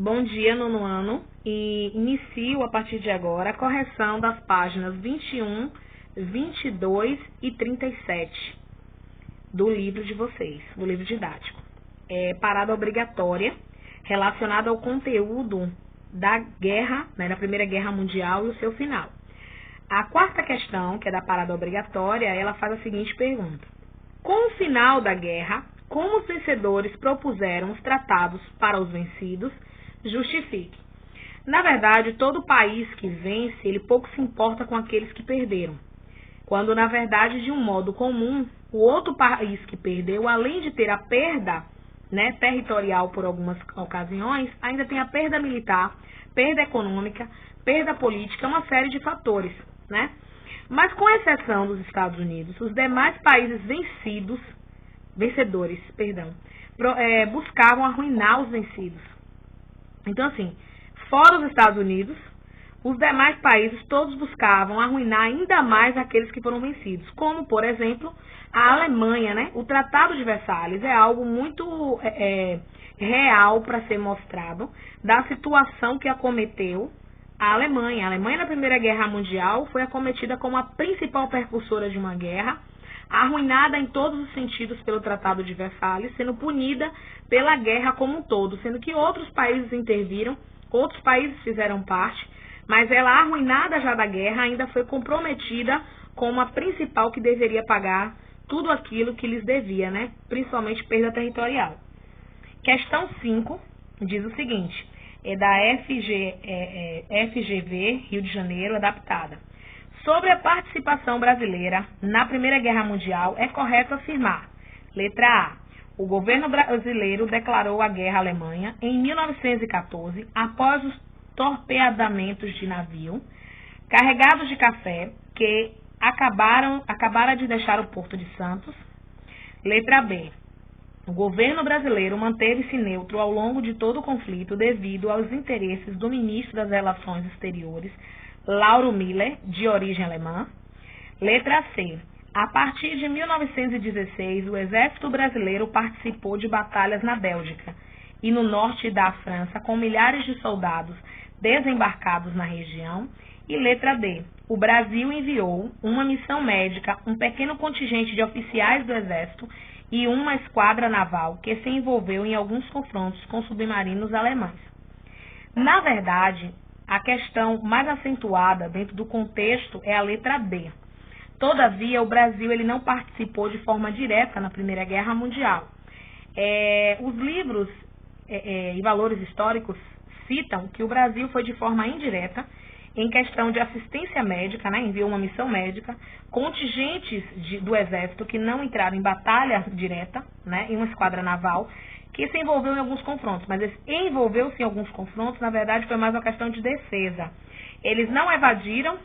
Bom dia, nono ano, e inicio a partir de agora a correção das páginas 21, 22 e 37 do livro de vocês, do livro didático. Parada obrigatória relacionada ao conteúdo da guerra, da Primeira Guerra Mundial e o seu final. A quarta questão, que é da parada obrigatória, ela faz a seguinte pergunta: com o final da guerra, como os vencedores propuseram os tratados para os vencidos, justifique. Na verdade, todo país que vence, ele pouco se importa com aqueles que perderam. Quando, na verdade, de um modo comum, o outro país que perdeu, além de ter a perda territorial por algumas ocasiões, ainda tem a perda militar, perda econômica, perda política, uma série de fatores, Mas com exceção dos Estados Unidos, os demais países vencedores, buscavam arruinar os vencidos. Então, assim, fora os Estados Unidos, os demais países todos buscavam arruinar ainda mais aqueles que foram vencidos, como, por exemplo, a Alemanha, O Tratado de Versalhes é algo muito real para ser mostrado da situação que acometeu a Alemanha. A Alemanha, na Primeira Guerra Mundial, foi acometida como a principal percursora de uma guerra, arruinada em todos os sentidos pelo Tratado de Versalhes, sendo punida pela guerra como um todo, sendo que outros países interviram, outros países fizeram parte, mas ela, arruinada já da guerra, ainda foi comprometida como a principal que deveria pagar tudo aquilo que lhes devia, principalmente perda territorial. Questão 5 diz o seguinte, é da FGV, Rio de Janeiro, adaptada. Sobre a participação brasileira na Primeira Guerra Mundial, é correto afirmar: letra A. O governo brasileiro declarou a guerra à Alemanha em 1914, após os torpedeamentos de navio carregados de café que acabaram de deixar o Porto de Santos. Letra B. O governo brasileiro manteve-se neutro ao longo de todo o conflito devido aos interesses do ministro das Relações Exteriores, Lauro Miller, de origem alemã. Letra C. A partir de 1916, o exército brasileiro participou de batalhas na Bélgica e no norte da França, com milhares de soldados desembarcados na região. E letra D. O Brasil enviou uma missão médica, um pequeno contingente de oficiais do exército e uma esquadra naval que se envolveu em alguns confrontos com submarinos alemães. Na verdade, a questão mais acentuada dentro do contexto é a letra D. Todavia, o Brasil ele não participou de forma direta na Primeira Guerra Mundial. Os livros e valores históricos citam que o Brasil foi de forma indireta em questão de assistência médica, enviou uma missão médica, contingentes do Exército que não entraram em batalha direta, em uma esquadra naval, que se envolveu em alguns confrontos, mas envolveu-se em alguns confrontos, na verdade foi mais uma questão de defesa. Eles não evadiram,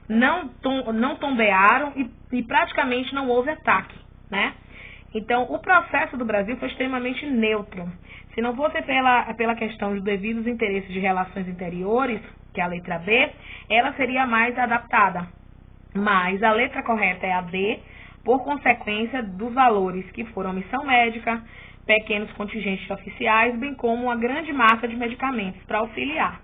não tombearam e praticamente não houve ataque, Então, o processo do Brasil foi extremamente neutro. Se não fosse pela questão dos devidos interesses de relações interiores, que é a letra B, ela seria mais adaptada. Mas a letra correta é a D, por consequência dos valores que foram missão médica, pequenos contingentes oficiais, bem como uma grande massa de medicamentos para auxiliar.